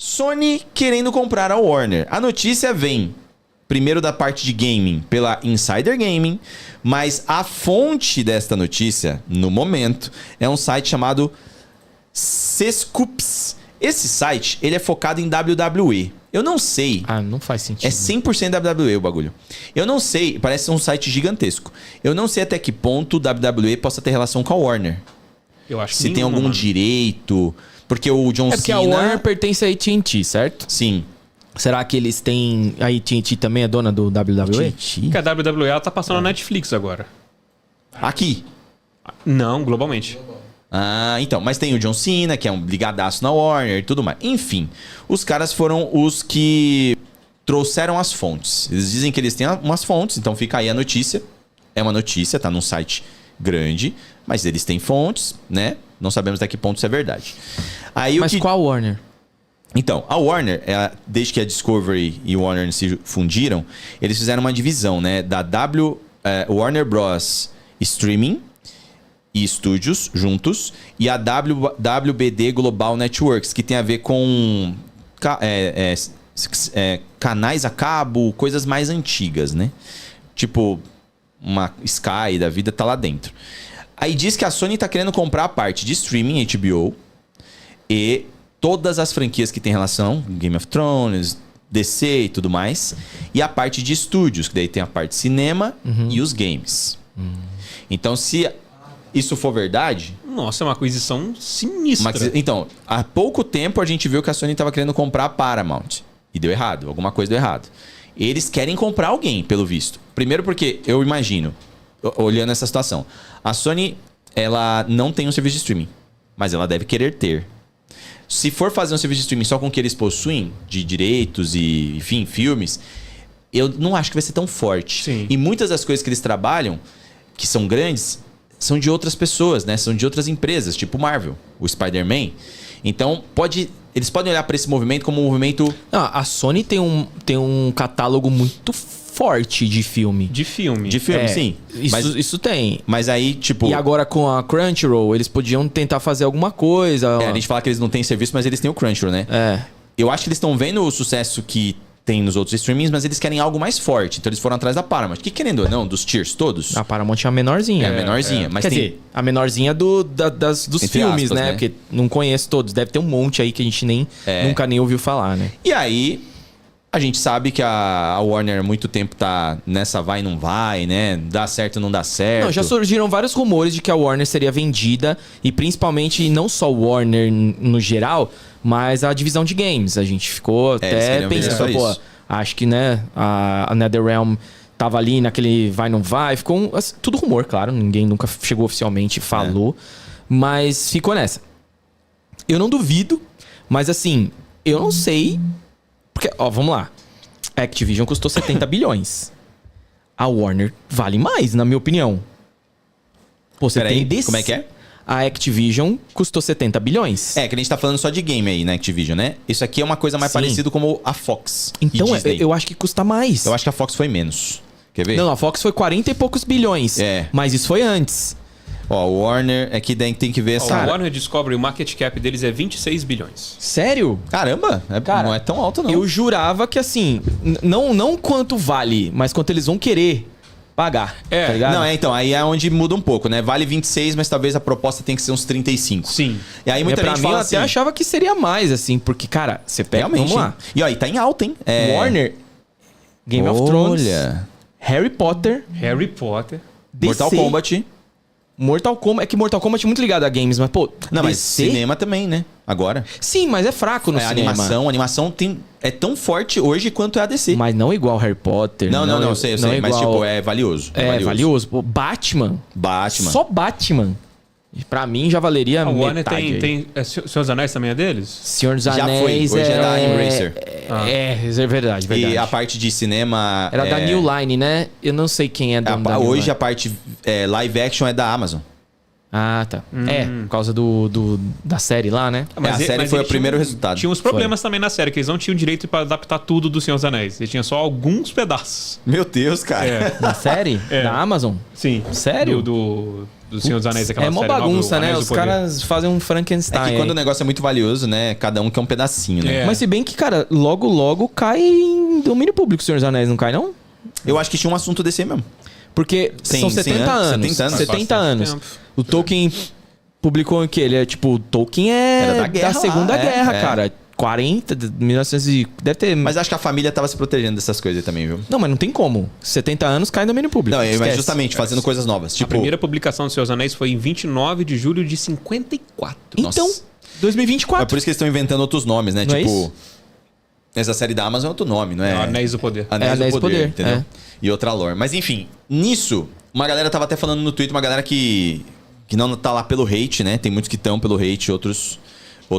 Sony querendo comprar a Warner. A notícia vem primeiro da parte de gaming pela Insider Gaming, mas a fonte desta notícia, no momento, é um site chamado Sescoops. Esse site, ele é focado em WWE. Eu não sei. Ah, não faz sentido. É 100% WWE o bagulho. Eu não sei, parece um site gigantesco. Eu não sei até que ponto o WWE possa ter relação com a Warner. Eu acho que Se tem algum direito, porque o John Cena... É porque a Warner pertence à AT&T, certo? Sim. Será que eles têm... A AT&T também é dona do WWE? Porque a WWE ela tá passando na Netflix agora. Aqui. Não, globalmente. Ah, então. Mas tem o John Cena, que é um ligadaço na Warner e tudo mais. Enfim, os caras foram os que trouxeram as fontes. Eles dizem que eles têm umas fontes, então fica aí a notícia. É uma notícia, tá num site grande, mas eles têm fontes, né? Não sabemos até que ponto isso é verdade. Aí, mas qual Warner? Então, a Warner, desde que a Discovery e o Warner se fundiram, eles fizeram uma divisão, né? Da Warner Bros. Streaming e Studios juntos e a WBD Global Networks, que tem a ver com canais a cabo, coisas mais antigas, né? Tipo, uma Sky da vida tá lá dentro. Aí diz que a Sony tá querendo comprar a parte de streaming, HBO, e todas as franquias que tem relação, Game of Thrones, DC e tudo mais, e a parte de estúdios, que daí tem a parte de cinema e os games. Então, se isso for verdade... Nossa, é uma aquisição sinistra. Então, há pouco tempo a gente viu que a Sony estava querendo comprar a Paramount. E deu errado, alguma coisa deu errado. Eles querem comprar alguém, pelo visto. Primeiro porque, eu imagino, olhando essa situação, a Sony, ela não tem um serviço de streaming, mas ela deve querer ter. Se for fazer um serviço de streaming só com o que eles possuem, de direitos e, enfim, filmes, eu não acho que vai ser tão forte. Sim. E muitas das coisas que eles trabalham, que são grandes, são de outras pessoas, né? São de outras empresas, tipo Marvel, o Spider-Man. Então, eles podem olhar para esse movimento como um movimento... A Sony tem um catálogo muito forte de filme. De filme, sim. Isso tem. Mas aí, tipo... E agora com a Crunchyroll, eles podiam tentar fazer alguma coisa. A gente fala que eles não têm serviço, mas eles têm o Crunchyroll, né? Eu acho que eles estão vendo o sucesso que tem nos outros streamings, mas eles querem algo mais forte. Então eles foram atrás da Paramount. Que querendo ou não, dos tiers todos... A Paramount é a menorzinha. É a menorzinha. Mas quer dizer, a menorzinha dos filmes, aspas, né? Porque não conheço todos. Deve ter um monte aí que a gente nunca nem ouviu falar, né? E aí... A gente sabe que a Warner há muito tempo tá nessa vai e não vai, né? Dá certo, não dá certo. Não, já surgiram vários rumores de que a Warner seria vendida. E principalmente, não só Warner no geral, mas a divisão de games. A gente ficou até pensando, pô, acho que, né, a NetherRealm tava ali naquele vai, não vai. Ficou tudo rumor, claro. Ninguém nunca chegou oficialmente e falou. Mas ficou nessa. Eu não duvido, mas assim, eu não sei... Porque, vamos lá. A Activision custou 70 bilhões. A Warner vale mais, na minha opinião. Pô, você tem desse... Como é que é? A Activision custou 70 bilhões. Que a gente tá falando só de game aí, na Activision, né? Isso aqui é uma coisa mais parecida como a Fox. Então, eu acho que custa mais. Eu acho que a Fox foi menos. Quer ver? Não, a Fox foi 40 e poucos bilhões. Mas isso foi antes. O Warner é que tem que ver essa... O Warner Discovery, o market cap deles é 26 bilhões. Sério? Caramba! Não é tão alto, não. Eu jurava que, assim, não quanto vale, mas quanto eles vão querer pagar. Tá ligado? Não, então, aí é onde muda um pouco, né? Vale 26, mas talvez a proposta tenha que ser uns 35. Sim. E aí muita gente fala assim... Eu até achava que seria mais, assim, porque, cara, você pega... Realmente. Vamos lá. E aí tá em alta, hein? Warner, Game of Thrones, Harry Potter, DC, Mortal Kombat... É que Mortal Kombat é muito ligado a games, mas, pô... Não, mas cinema também, né? Agora. Sim, mas é fraco no cinema. A animação é tão forte hoje quanto é a DC. Mas não igual Harry Potter. Não, sei. Mas, tipo, é valioso. É valioso. Pô, Batman. Só Batman. Pra mim já valeria a Warner metade. tem Senhor dos Anéis também é deles? Senhor dos Anéis já foi. Hoje é da Embracer. É verdade. E a parte de cinema... Era da New Line, né? Eu não sei quem é da New Hoje Line. A parte live action é da Amazon. Ah, tá. Por causa da série lá, né? A série foi o primeiro resultado. Tinha uns problemas também na série, que eles não tinham direito para adaptar tudo do Senhor dos Anéis. Eles tinham só alguns pedaços. Meu Deus, cara. Na série? Da Amazon? Sim. Sério? Do do Senhor dos Anéis, aquela série nova, bagunça, né? Os Poder. caras fazem um Frankenstein. É que quando o negócio é muito valioso, né? Cada um quer um pedacinho, né? É. Mas se bem que, cara, logo cai em domínio público o Senhor dos Anéis, não cai, não? Eu acho que tinha um assunto desse aí mesmo. Porque são 70 anos. 70 anos. Tempo. O Tolkien publicou o quê? Ele é tipo... Tolkien é Era da guerra Segunda lá, Guerra, cara. 40, 1900 e... Deve ter... Mas acho que a família tava se protegendo dessas coisas também, viu? Não, mas não tem como. 70 anos cai em domínio público. Não, mas Esquece. justamente fazendo coisas novas. A Tipo, primeira publicação do Senhor dos Anéis foi em 29 de julho de 54. Então, Nossa. 2024. é por isso que eles estão inventando outros nomes, né? Não é tipo, isso? essa série da Amazon é outro nome, não é? Anéis do Poder. Anéis do Poder, entendeu? é. E outra lore. Mas enfim, nisso, uma galera tava até falando no Twitter, uma galera que não tá lá pelo hate, né? Tem muitos que estão pelo hate, outros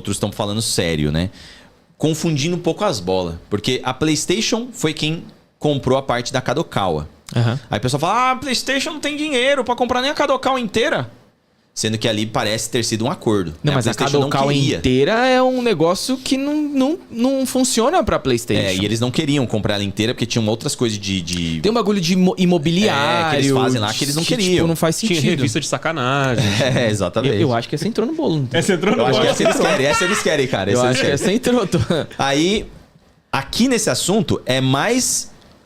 estão falando sério, né? Confundindo um pouco as bolas. Porque a PlayStation foi quem comprou a parte da Kadokawa. Aham. Aí o pessoal fala, a PlayStation não tem dinheiro pra comprar nem a Kadokawa inteira. Sendo que ali parece ter sido um acordo. Não, né? mas a PlayStation não Kadokawa queria. inteira é um negócio que não funciona pra PlayStation. É, e eles não queriam comprar ela inteira porque tinham outras coisas de... Tem um bagulho de imobiliário. É, que eles fazem lá que eles não queriam. Tipo, não faz Tinha sentido. revista de sacanagem. É, exatamente. Eu acho que essa entrou no bolo. Não tem? Essa entrou no Eu acho que bolo. essa eles querem, essa eles querem, cara. Eu essa acho que eles essa entrou. Aí, aqui nesse assunto, é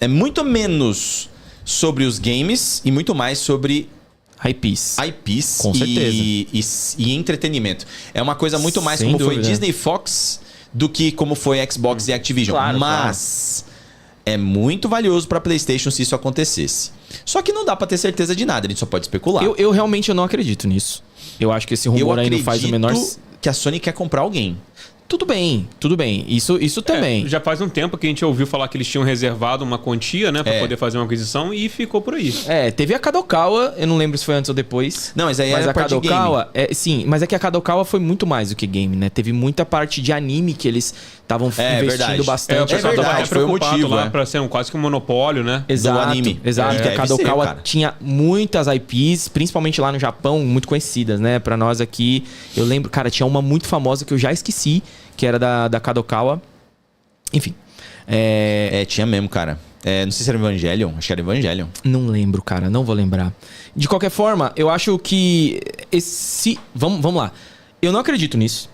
muito menos sobre os games e muito mais sobre IPs. IPs Com e entretenimento. É uma coisa muito mais Sem como foi dúvida. Disney Fox do que como foi Xbox e Activision. Claro, Mas é muito valioso pra PlayStation se isso acontecesse. Só que não dá pra ter certeza de nada, a gente só pode especular. Eu realmente não acredito nisso. Eu acho que esse rumor aí não faz o menor... que a Sony quer comprar alguém. Tudo bem. Isso também. Já faz um tempo que a gente ouviu falar que eles tinham reservado uma quantia, né? Pra poder fazer uma aquisição e ficou por aí. Teve a Kadokawa, eu não lembro se foi antes ou depois. Não, mas aí Mas era a parte de Kadokawa, sim, mas é que a Kadokawa foi muito mais do que game, né? Teve muita parte de anime que eles estavam investindo verdade. O bastante. pessoal verdade, tava até foi o preocupado motivo, lá é. pra ser quase que um monopólio, né? Exato, do anime. exato. Deve A Kadokawa ser, cara. tinha muitas IPs, principalmente lá no Japão, muito conhecidas, né? Pra nós aqui, eu lembro, cara, tinha uma muito famosa que eu já esqueci, que era da Kadokawa. Enfim. Tinha mesmo, cara. Não sei se era Evangelion, acho que era Evangelion. Não lembro, cara, não vou lembrar. De qualquer forma, eu acho que vamos lá. Eu não acredito nisso.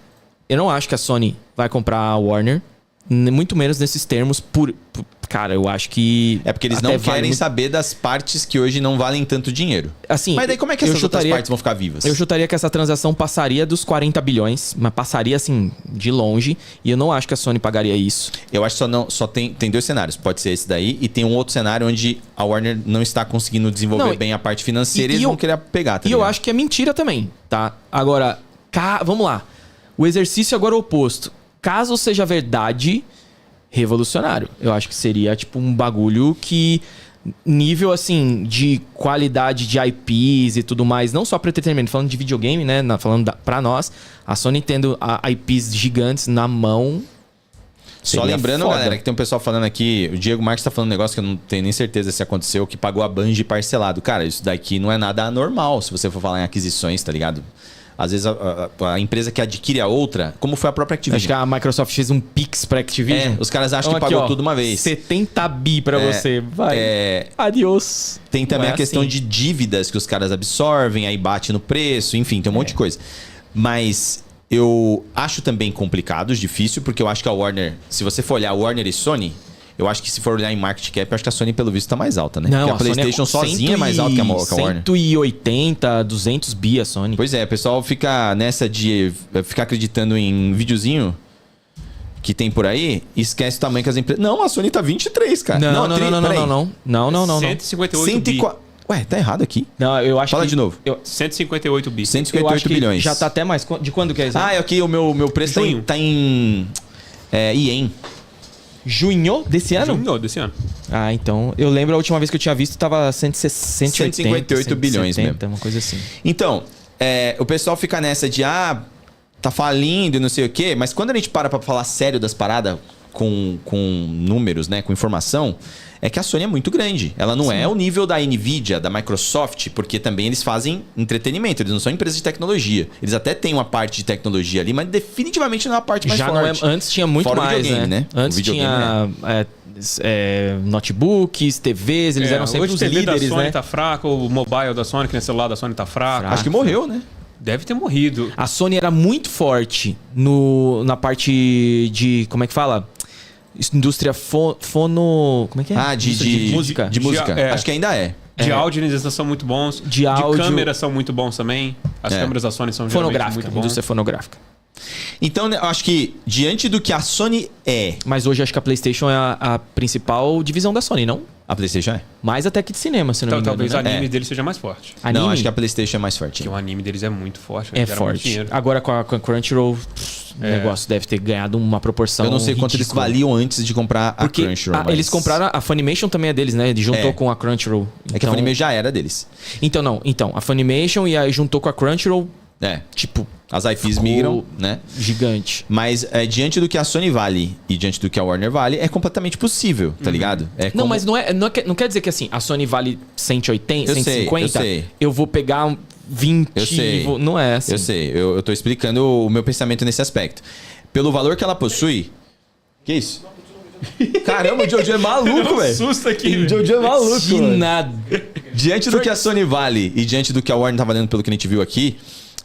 Eu não acho que a Sony vai comprar a Warner, muito menos nesses termos. Cara, eu acho que... É porque eles até não vale querem muito- saber das partes que hoje não valem tanto dinheiro. Assim, Mas daí como é que eu essas outras chutaria- partes vão ficar vivas? Eu chutaria que essa transação passaria dos 40 bilhões, mas passaria assim, de longe. E eu não acho que a Sony pagaria isso. Eu acho que só tem dois cenários. Pode ser esse daí e tem um outro cenário onde a Warner não está conseguindo desenvolver Não, bem a parte financeira e e eles eu- vão querer pegar, tá E eu ligado? acho que é mentira também, tá? Agora, vamos lá. O exercício agora é o oposto. Caso seja verdade, revolucionário. Eu acho que seria tipo um bagulho que... Nível, assim, de qualidade de IPs e tudo mais, não só para entretenimento, falando de videogame, né? Falando pra nós, a Sony tendo IPs gigantes na mão. Só seria lembrando, foda. galera, que tem um pessoal falando aqui, o Diego Marques tá falando um negócio que eu não tenho nem certeza se aconteceu, que pagou a Bungie parcelado. Cara, isso daqui não é nada anormal, se você for falar em aquisições, tá ligado? Às vezes a empresa que adquire a outra, como foi a própria Activision. Acho que a Microsoft fez um Pix pra Activision. Os caras acham que Então, pagou aqui, ó, tudo uma vez. 70 bi pra você. Vai. Adiós. Tem também Não é a questão assim. de dívidas que os caras absorvem, aí bate no preço, enfim, tem um monte de coisa. Mas eu acho também complicado, difícil, porque eu acho que a Warner, se você for olhar Warner e Sony, eu acho que se for olhar em market cap, eu acho que a Sony pelo visto tá mais alta, né? Não, porque a Sony PlayStation sozinha é mais alta que a Warner. 180, 200 bi a Sony. Pois é, o pessoal fica nessa de ficar acreditando em videozinho que tem por aí, e esquece o tamanho que as empresas... Não, a Sony tá 23, cara. Não. Não. 158 bi. Ué, tá errado aqui. Não, eu acho Fala que... de novo. 158 bi. 158 eu acho que bilhões. já tá até mais. De quando que é isso? É aqui o meu preço Junho. tá em ien. Junho desse ano? Junho desse ano. Ah, então. Eu lembro a última vez que eu tinha visto, tava 160, 158 bilhões mesmo. Uma coisa assim. Então, o pessoal fica nessa de, tá falindo e não sei o quê, mas quando a gente para pra falar sério das paradas, com números, né, com informação, é que a Sony é muito grande. Ela não é o nível da Nvidia, da Microsoft, porque também eles fazem entretenimento, eles não são empresas de tecnologia. Eles até têm uma parte de tecnologia ali, mas definitivamente não é a parte mais Já forte. não é, antes tinha muito Fora o mais, videogame, né? O Antes videogame, tinha notebooks, TVs, eles eram sempre os TV líderes, da Sony né? tá fraco, o mobile da Sony, que no celular da Sony tá fraco. Acho que morreu, né? Deve ter morrido. A Sony era muito forte na parte de... Como é que fala? Indústria fono... Como é que é? De música. De música. Acho que ainda é. De áudio eles são muito bons. De áudio... câmeras são muito bons também. As câmeras da Sony são geralmente muito bons. Indústria fonográfica. Então, eu acho que diante do que a Sony é... Mas hoje acho que a PlayStation é a principal divisão da Sony, não? A PlayStation é? Mais até que de cinema, se não me engano. Talvez o né? anime deles seja mais forte. Anime? Não, acho que a PlayStation é mais forte. Porque o anime deles é muito forte. É forte. Agora com a Crunchyroll, o negócio deve ter ganhado uma proporção Eu não sei quanto eles valiam antes de comprar a Crunchyroll. Mas... Eles compraram... A Funimation também é deles, né? Ele juntou com a Crunchyroll. É que a Funimation já era deles. Então, a Funimation e aí juntou com a Crunchyroll. Tipo... As IPs migram, né? Gigante. Mas diante do que a Sony vale e diante do que a Warner vale, é completamente possível, tá ligado? Não, mas não quer dizer que assim, a Sony vale 180, 150, eu vou pegar 20... Eu sei. Não é assim. Eu sei, eu tô explicando o meu pensamento nesse aspecto. Pelo valor que ela possui... Que isso? Caramba, o Jojo é maluco, velho. Susto aqui. O Jojo é maluco, De nada. Diante do que a Sony vale e diante do que a Warner tá valendo pelo que a gente viu aqui...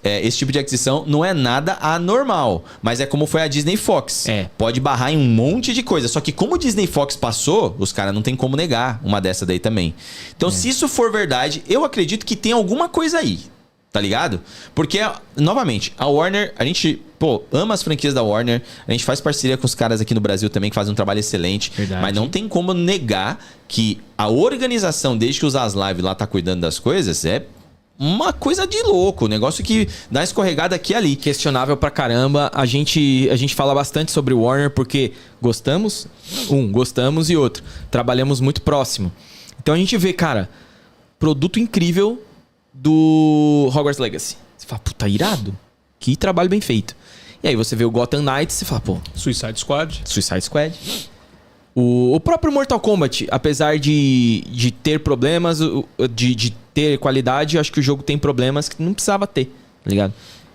esse tipo de aquisição não é nada anormal, mas é como foi a Disney Fox. Pode barrar em um monte de coisa. Só que como o Disney Fox passou, os caras não tem como negar uma dessa daí também. Então, se isso for verdade, eu acredito que tem alguma coisa aí. Tá ligado? Porque, novamente, a Warner, a gente, ama as franquias da Warner. A gente faz parceria com os caras aqui no Brasil também, que fazem um trabalho excelente. Verdade. Mas não tem como negar que a organização, desde que o Zaslav lá tá cuidando das coisas, é uma coisa de louco, um negócio que dá uma escorregada aqui e ali. Questionável pra caramba. A gente fala bastante sobre o Warner porque gostamos, e outro, trabalhamos muito próximo. Então a gente vê, cara, produto incrível do Hogwarts Legacy. Você fala, puta, irado. Que trabalho bem feito. E aí você vê o Gotham Knights e você fala, Suicide Squad. O próprio Mortal Kombat, apesar de ter problemas, de ter qualidade, eu acho que o jogo tem problemas que não precisava ter, tá ligado?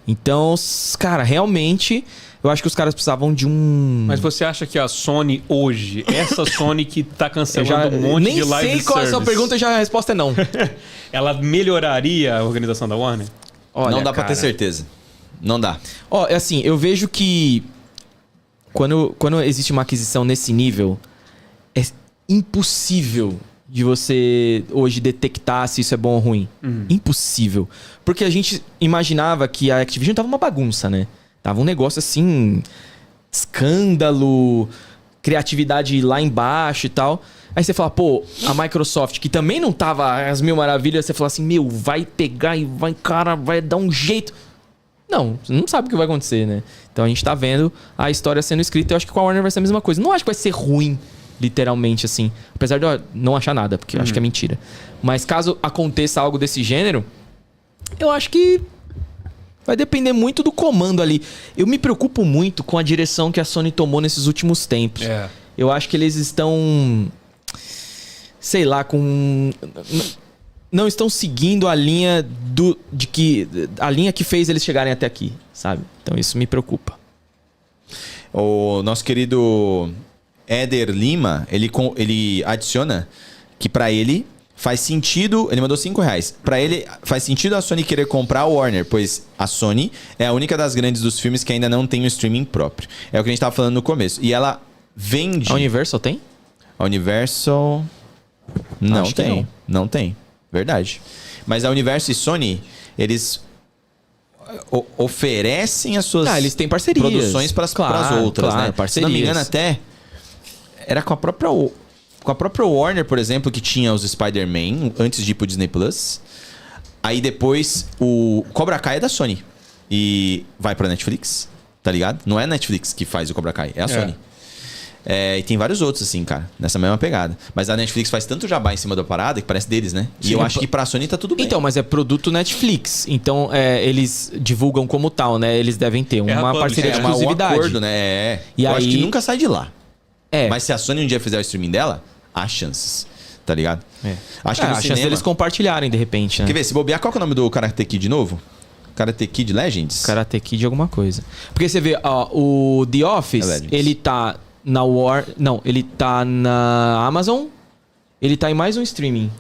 Então, cara, realmente, eu acho que os caras precisavam de um... Mas você acha que a Sony hoje, essa Sony que tá cancelando um monte de live service... Nem sei qual é a sua pergunta, já a resposta é não. Ela melhoraria a organização da Warner? Olha, não dá pra ter certeza. Não dá. Assim, eu vejo que quando existe uma aquisição nesse nível, é impossível de você hoje detectar se isso é bom ou ruim. Impossível. Porque a gente imaginava que a Activision tava uma bagunça, né? Tava um negócio assim... Escândalo, criatividade lá embaixo e tal. Aí você fala, a Microsoft, que também não tava às mil maravilhas, você fala assim, vai pegar e vai dar um jeito... Não, você não sabe o que vai acontecer, né? Então a gente tá vendo a história sendo escrita. Eu acho que com a Warner vai ser a mesma coisa. Não acho que vai ser ruim, literalmente, assim. Apesar de eu não achar nada, porque eu acho que é mentira. Mas caso aconteça algo desse gênero, eu acho que vai depender muito do comando ali. Eu me preocupo muito com a direção que a Sony tomou nesses últimos tempos. Eu acho que eles estão... Sei lá, não estão seguindo a linha a linha que fez eles chegarem até aqui, sabe? Então isso me preocupa. O nosso querido Éder Lima, ele adiciona que pra ele faz sentido, ele mandou R$5. Pra ele faz sentido a Sony querer comprar a Warner, pois a Sony é a única das grandes dos filmes que ainda não tem um streaming próprio. É o que a gente tava falando no começo. E ela vende... A Universal tem? A Universal... Não tem. Não tem. Verdade. Mas a Universo e Sony, eles oferecem as suas eles têm parcerias, produções para as outras, né? Parcerias. Se não me engano, até era com a própria Warner, por exemplo, que tinha os Spider-Man antes de ir pro Disney Plus. Aí depois o Cobra Kai é da Sony e vai pra Netflix, tá ligado? Não é a Netflix que faz o Cobra Kai, é a Sony. E tem vários outros, assim, cara, nessa mesma pegada. Mas a Netflix faz tanto jabá em cima da parada que parece deles, né? E eu acho que pra Sony tá tudo bem. Então, mas é produto Netflix. Então, eles divulgam como tal, né? Eles devem ter uma parceria de exclusividade. Um acordo, né? Eu acho que nunca sai de lá. Mas se a Sony um dia fizer o streaming dela, há chances, tá ligado? Acho que a chance deles compartilharem, de repente, né? Quer ver? Se bobear, qual que é o nome do Karate Kid de novo? Karate Kid Legends? Karate Kid alguma coisa. Porque você vê, o The Office, ele tá na Não, ele tá na Amazon. Ele tá em mais um streaming.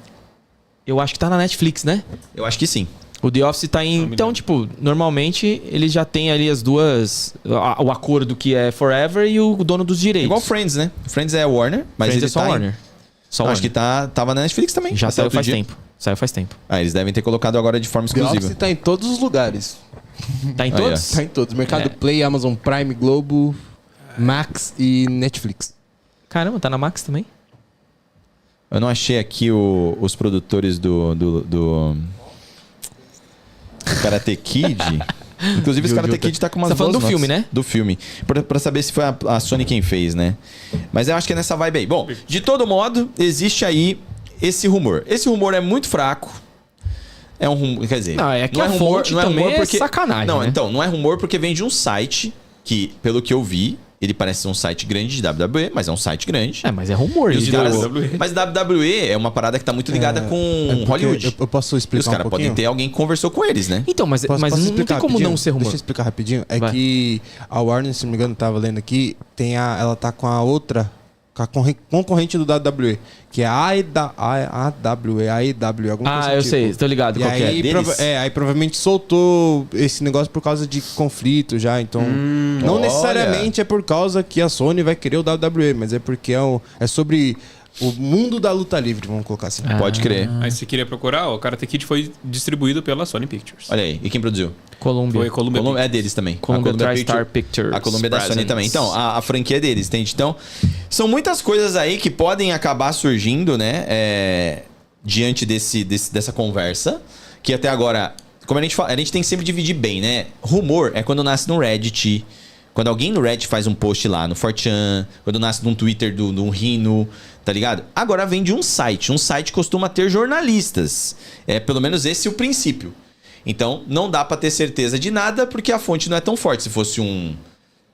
Eu acho que tá na Netflix, né? Eu acho que sim. O The Office tá em... Então, tipo, normalmente eles já tem ali as duas... O acordo que é Forever e o dono dos direitos. Igual Friends, né? Friends é Warner, mas Friends ele é só tá Warner. Só Acho Warner. que tava na Netflix também. Já saiu faz tempo. Saiu faz tempo. Eles devem ter colocado agora de forma The exclusiva. Office tá em todos os lugares. Tá em Aí, todos? Tá em todos. Mercado Play, Amazon Prime, Globo, Max e Netflix. Caramba, tá na Max também? Eu não achei aqui os produtores do Karate Kid. Inclusive, esse Karate Kid tá com umas Você tá falando boas do filme, notas. né? Do filme. Pra saber se foi a Sony quem fez, né? Mas eu acho que é nessa vibe aí. Bom, de todo modo, existe aí esse rumor. Esse rumor é muito fraco. É um rumor, quer dizer... Não, é que a fonte também é sacanagem, Não, né? então, não é rumor porque vem de um site que, pelo que eu vi, ele parece ser um site grande de WWE, mas é um site grande. Mas é rumor. E os de caras, WWE. Mas WWE é uma parada que tá muito ligada com Hollywood. Eu posso E explicar os caras podem ter alguém que conversou com eles, né? Então, mas Posso não tem explicar como rapidinho? não ser rumor. Deixa eu explicar rapidinho. É Vai. que a Warner, se não me engano, tava lendo aqui, ela tá com a outra, com a concorrente do WWE, que é a AEW, alguma coisa Eu tipo. sei, tô ligado E qual que é. aí, deles? aí provavelmente soltou esse negócio por causa de conflito já, então não olha. necessariamente é por causa que a Sony vai querer o WWE, mas é porque é sobre o mundo da luta livre, vamos colocar assim. Pode crer. Aí se queria procurar, o Karate Kid foi distribuído pela Sony Pictures. Olha aí. E quem produziu? Columbia. Foi Columbia É Pictures. deles também. Columbia A TriStar Pictures. A Columbia da Sony Presents. também. Então, a franquia é deles, entende? Então, são muitas coisas aí que podem acabar surgindo, né? Diante dessa conversa. Que até agora, como a gente fala, a gente tem que sempre dividir bem, né? Rumor é quando nasce no Reddit. Quando alguém no Reddit faz um post lá no 4chan, quando nasce num Twitter de um Rhino, tá ligado? Agora vem de um site. Um site costuma ter jornalistas. Pelo menos esse é o princípio. Então, não dá pra ter certeza de nada, porque a fonte não é tão forte. Se fosse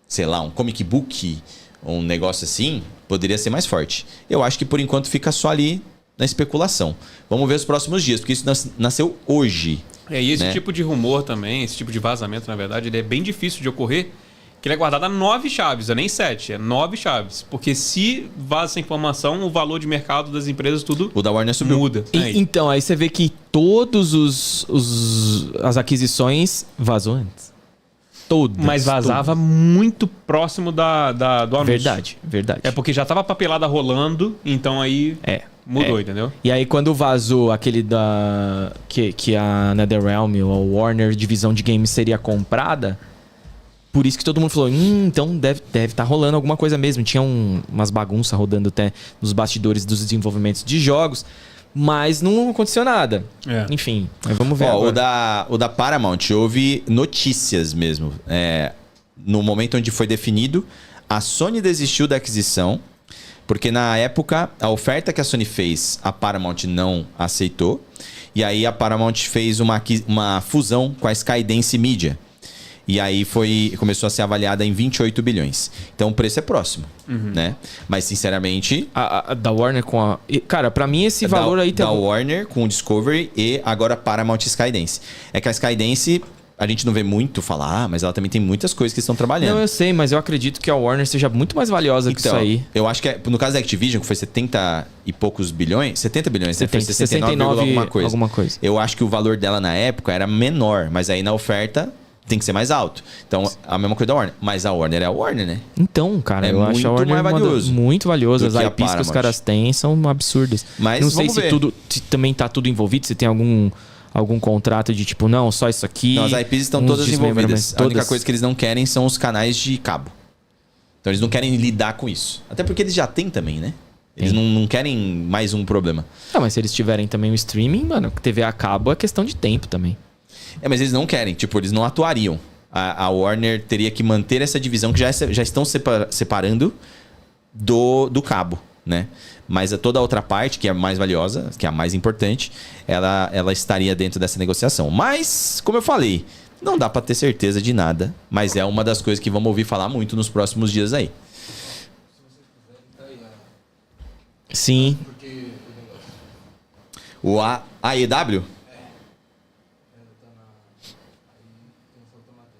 sei lá, um comic book, um negócio assim, poderia ser mais forte. Eu acho que por enquanto fica só ali na especulação. Vamos ver os próximos dias, porque isso nasceu hoje. E esse né? tipo de rumor também, esse tipo de vazamento, na verdade, ele é bem difícil de ocorrer, que ele é guardado a 9 chaves, é nem 7, é 9 chaves. Porque se vaza essa informação, o valor de mercado das empresas tudo O da Warner subiu. muda. Então, aí você vê que todos as aquisições vazou antes. Todas. Mas vazava muito próximo do anúncio. Verdade. É porque já tava a papelada rolando, então aí mudou, entendeu? E aí quando vazou aquele que a NetherRealm ou a Warner divisão de games seria comprada, por isso que todo mundo falou, então deve estar rolando alguma coisa mesmo. Tinha umas bagunças rodando até nos bastidores dos desenvolvimentos de jogos, mas não aconteceu nada. Enfim, mas vamos ver agora. O da Paramount, houve notícias mesmo. No momento onde foi definido, a Sony desistiu da aquisição, porque na época, a oferta que a Sony fez, a Paramount não aceitou. E aí a Paramount fez uma fusão com a Skydance Media. E aí começou a ser avaliada em 28 bilhões. Então o preço é próximo, né? Mas sinceramente... A da Warner com a... Cara, pra mim esse valor aí... Da Warner com o Discovery e agora Paramount e Skydance. É que a Skydance... A gente não vê muito falar, mas ela também tem muitas coisas que estão trabalhando. Não, eu sei, mas eu acredito que a Warner seja muito mais valiosa que isso aí. Eu acho que no caso da Activision, que foi 70 e poucos bilhões... 70 bilhões, 70, foi 69 alguma coisa. Eu acho que o valor dela na época era menor, mas aí na oferta... Tem que ser mais alto. Então, a mesma coisa da Warner. Mas a Warner é a Warner, né? Então, cara, eu acho a muito Warner mais valioso muito valiosa. As do que a IPs que os Paramount. caras têm são absurdas. Mas não sei vamos ver. se também tá tudo envolvido, se tem algum contrato de tipo, não, só isso aqui. Não, as IPs estão uns todas envolvidas. desmembraments, A única todas. coisa que eles não querem são os canais de cabo. Então, eles não querem lidar com isso. Até porque eles já têm também, né? Eles não querem mais um problema. Mas se eles tiverem também o streaming, mano, TV a cabo é questão de tempo também. Mas eles não querem. Tipo, eles não atuariam. A Warner teria que manter essa divisão que já estão separando do cabo, né? Mas toda a outra parte, que é a mais valiosa, que é a mais importante, ela estaria dentro dessa negociação. Mas, como eu falei, não dá pra ter certeza de nada. Mas é uma das coisas que vamos ouvir falar muito nos próximos dias aí. Sim. O AEW?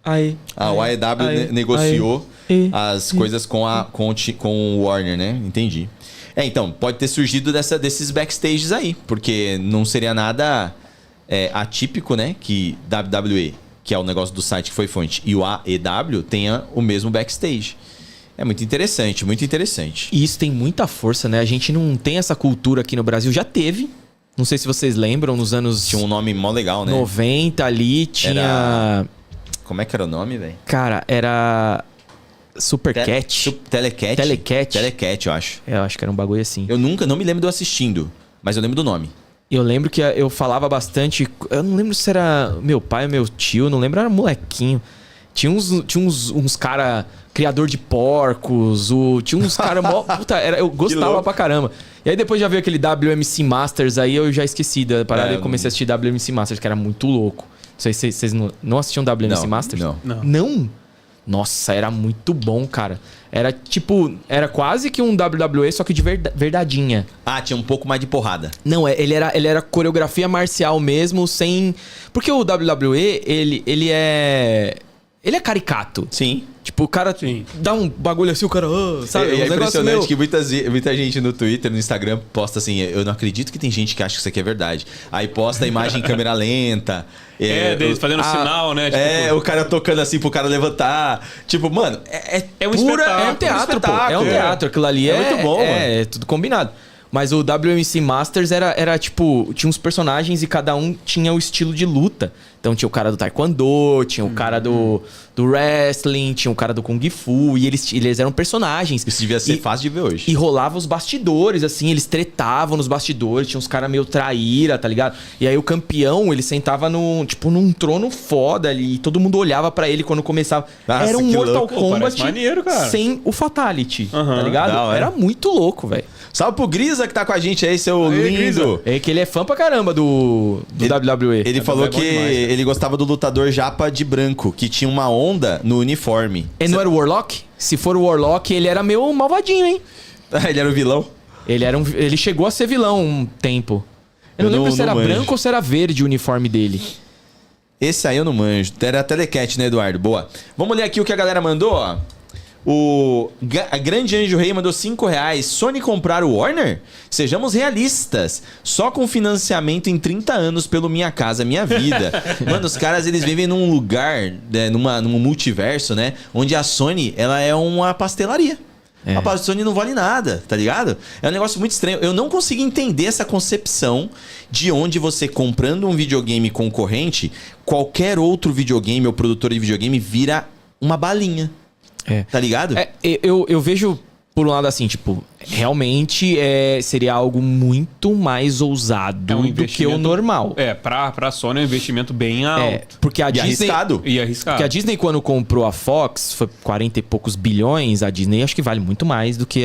Aí. O AEW negociou. as coisas com o Warner, né? Entendi. Então, pode ter surgido desses backstages aí, porque não seria nada atípico, né? Que WWE, que é o negócio do site que foi fonte, e o AEW tenha o mesmo backstage. É muito interessante, muito interessante. E isso tem muita força, né? A gente não tem essa cultura aqui no Brasil. Já teve. Não sei se vocês lembram, nos anos... Tinha um nome mó legal, né? 90 ali, tinha... Como é que era o nome, velho? Cara, era... Supercat. Telecat. Telecat, eu acho. Eu acho que era um bagulho assim. Eu não me lembro de eu assistindo, mas eu lembro do nome. Eu lembro que eu falava bastante... Eu não lembro se era meu pai ou meu tio, não lembro, era molequinho. Tinha uns cara... Criador de porcos, tinha uns caras... Puta, eu gostava pra caramba. E aí depois já veio aquele WMC Masters, aí eu já esqueci da parada e comecei a assistir WMC Masters, que era muito louco. Não sei se vocês não assistiam WMC Masters? Não? Nossa, era muito bom, cara. Era quase que um WWE, só que de verdadinha. Tinha um pouco mais de porrada. Não, ele era coreografia marcial mesmo, sem... Porque o WWE, ele é caricato. Sim. Tipo, o cara dá um bagulho assim, o cara... sabe? É impressionante que muita gente no Twitter, no Instagram, posta assim... Eu não acredito que tem gente que acha que isso aqui é verdade. Aí posta a imagem em câmera lenta. Deles fazendo sinal, né? Tipo, o cara tocando assim pro cara levantar. Tipo, mano, é um espetáculo. É um teatro, pô. É um teatro. Aquilo ali é muito bom, mano. É tudo combinado. Mas o WMC Masters era tipo... Tinha uns personagens e cada um tinha o estilo de luta. Então tinha o cara do Taekwondo, tinha o cara do wrestling, tinha o cara do Kung Fu. E eles eram personagens. Isso devia ser fácil de ver hoje. E rolava os bastidores, assim. Eles tretavam nos bastidores. Tinha uns caras meio traíra, tá ligado? E aí o campeão, ele sentava num trono foda ali. E todo mundo olhava pra ele quando começava. Nossa, era um Mortal louco. Kombat maneiro, cara. sem o Fatality, tá ligado? Era muito louco, velho. Salve pro Grisa que tá com a gente aí, seu lindo. É que ele é fã pra caramba do WWE. Ele falou que ele gostava do lutador japa de branco, que tinha uma onda no uniforme. Ele não era o Warlock? Se for o Warlock, ele era meio malvadinho, hein? Ele era o vilão? Ele chegou a ser vilão um tempo. Eu não lembro se era branco ou se era verde o uniforme dele. Esse aí eu não manjo. Era a Telecat, né, Eduardo? Boa. Vamos ler aqui o que a galera mandou, ó. A Grande Anjo Rei mandou R$5. Sony comprar o Warner? Sejamos realistas. Só com financiamento em 30 anos pelo Minha Casa Minha Vida. Mano, os caras, eles vivem num lugar, num multiverso, né? Onde a Sony, ela é uma pastelaria. A Sony não vale nada, tá ligado? É um negócio muito estranho. Eu não consigo entender essa concepção de onde você, comprando um videogame concorrente, qualquer outro videogame ou produtor de videogame vira uma balinha. Tá ligado? Eu vejo por um lado assim, tipo, realmente seria algo muito mais ousado do que o normal. Pra Sony é um investimento bem alto. Porque a Disney... arriscado. E arriscado. Porque a Disney, quando comprou a Fox, foi 40 e poucos bilhões, a Disney acho que vale muito mais do que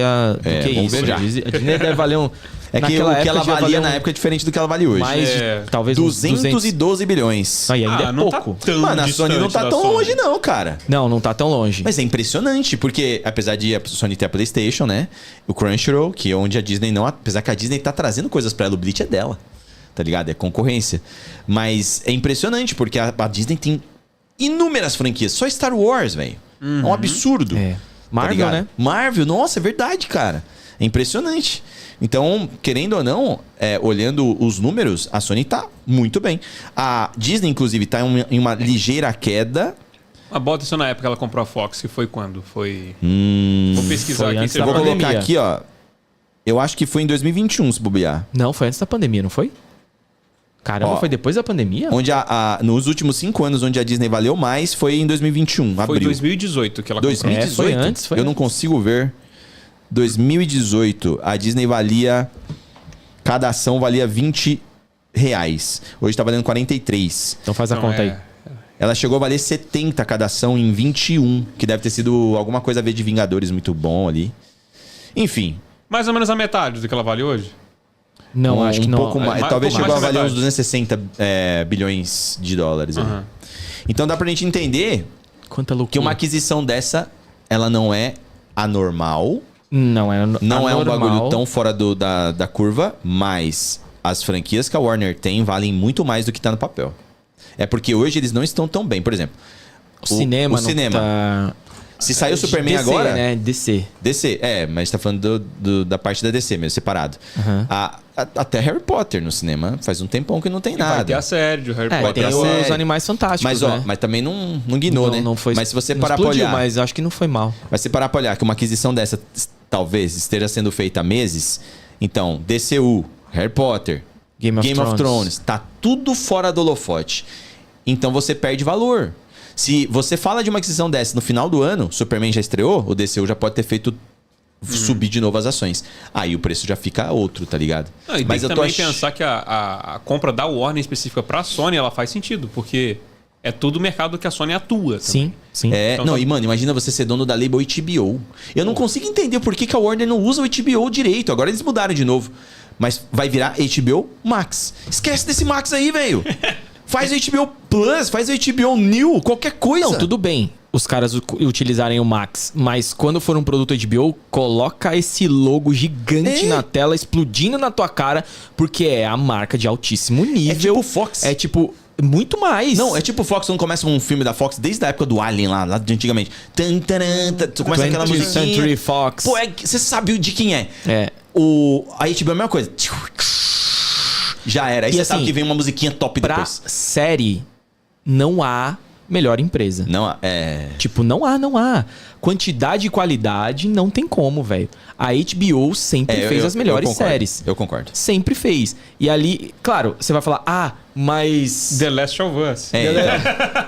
vamos isso. ver já. A Disney deve valer um... É que o que ela valia na época é diferente do que ela vale hoje. Mais talvez 212 bilhões. Aí ainda é não pouco. Tá tão Mano, a Sony não tá tão longe não, cara. Não tá tão longe. Mas é impressionante, porque apesar de a Sony ter a PlayStation, né? O Crunchyroll, que é onde a Disney não... Apesar que a Disney tá trazendo coisas pra ela, o Bleach é dela. Tá ligado? É concorrência. Mas é impressionante, porque a Disney tem inúmeras franquias. Só Star Wars, velho. É um absurdo. Marvel, tá, né? Marvel, nossa, é verdade, cara. É impressionante. Então, querendo ou não, olhando os números, a Sony tá muito bem. A Disney, inclusive, tá em uma ligeira queda. Bota isso na época que ela comprou a Fox, que foi quando? Foi... Vou pesquisar foi aqui. Vou colocar aqui, ó. Eu acho que foi em 2021, se bobear. Não, foi antes da pandemia, não foi? Caramba, foi depois da pandemia? Onde nos últimos 5 anos, onde a Disney valeu mais, foi em 2021, foi abril. 2018 que ela comprou. 2018? Foi antes. Eu não consigo ver. 2018, a Disney valia... Cada ação valia R$20. Hoje tá valendo 43. Então faz a conta aí. Ela chegou a valer 70 cada ação em 21, que deve ter sido alguma coisa a ver de Vingadores muito bom ali. Enfim. Mais ou menos a metade do que ela vale hoje? Não, acho que não. Pouco mais, talvez chegou a valer uns 260 bilhões de dólares. Ali. Então dá pra gente entender quanta loucura. Que uma aquisição dessa, ela não é anormal. Não é um bagulho tão fora da curva, mas as franquias que a Warner tem valem muito mais do que tá no papel. É porque hoje eles não estão tão bem. Por exemplo, o cinema. Se saiu o Superman DC, agora... né? DC. DC, mas tá falando da parte da DC mesmo, separado. Até Harry Potter no cinema faz um tempão que não tem nada. Vai ter a série de Harry Potter. Tem os Animais Fantásticos, mas, né? mas também não guinou, né? Não foi, mas se você não parar pra explodiu, olhar... mas acho que não foi mal. Mas se parar pra olhar que uma aquisição dessa talvez esteja sendo feita há meses, então, DCU, Harry Potter, Game of Thrones, tá tudo fora do holofote. Então você perde valor. Se você fala de uma aquisição dessa no final do ano, Superman já estreou, o DCU já pode ter feito subir de novo as ações. Aí o preço já fica outro, tá ligado? Não, e mas eu também pensar que a compra da Warner específica pra Sony, ela faz sentido, porque é todo o mercado que a Sony atua. Sim, sim. Então, e mano, imagina você ser dono da label HBO. Eu não consigo entender por que a Warner não usa o HBO direito. Agora eles mudaram de novo. Mas vai virar HBO Max. Esquece desse Max aí, velho. Faz o HBO Plus, faz o HBO New, qualquer coisa. Não, tudo bem os caras utilizarem o Max, mas quando for um produto HBO, coloca esse logo gigante na tela, explodindo na tua cara, porque é a marca de altíssimo nível. É tipo Fox. É tipo... Muito mais. Não, é tipo Fox, quando começa um filme da Fox, desde a época do Alien lá de antigamente. Tu começa aquela musiquinha. Century Fox. Pô, você sabe de quem é. A HBO é a mesma coisa. Já era. Aí você sabe que vem uma musiquinha top depois. Pra série, não há melhor empresa. Não há. Tipo, não há. Quantidade e qualidade não tem como, velho. A HBO sempre fez as melhores séries. Eu concordo. Sempre fez. E ali, claro, você vai falar, mas... The Last of Us.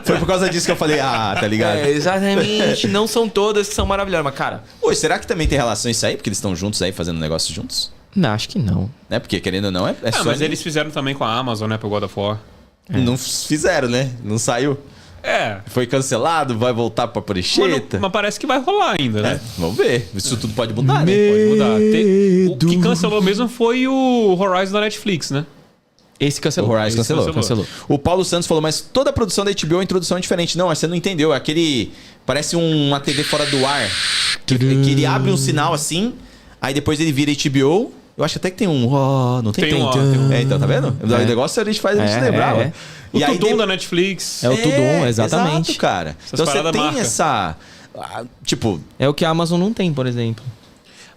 Foi por causa disso que eu falei, tá ligado? Exatamente. Não são todas que são maravilhosas, mas, cara... Pô, será que também tem relação isso aí? Porque eles estão juntos aí, fazendo negócio juntos? Não, acho que não. Né? Porque, querendo ou não, mas eles fizeram também com a Amazon, né? Pro God of War. Não fizeram, né? Não saiu. Foi cancelado, vai voltar pra prancheta. Mas parece que vai rolar ainda, né? Vamos ver. Isso tudo pode mudar, né? Pode mudar. O que cancelou mesmo foi o Horizon da Netflix, né? Esse cancelou. O Horizon cancelou. O Paulo Santos falou, mas toda a produção da HBO, a introdução é diferente. Não, você não entendeu. Aquele... Parece uma TV fora do ar. Que ele abre um sinal assim, aí depois ele vira HBO... Eu acho até que tem um... não tem? Tem um. Então, tá vendo? O negócio a gente faz a gente lembrar. O Tudum da Netflix. É o Tudum, exatamente. Exato, cara. Então você tem marca. essa... Tipo... É o que a Amazon não tem, por exemplo.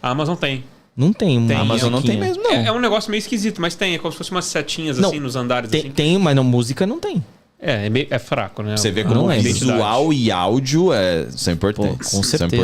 A Amazon tem. Não tem. A Amazon não tem mesmo, não. É um negócio meio esquisito, mas tem. É como se fossem umas setinhas assim nos andares. Assim. Tem, mas não, música não tem. É fraco, né? Você vê como visual e áudio são importantes. Pô, com certeza.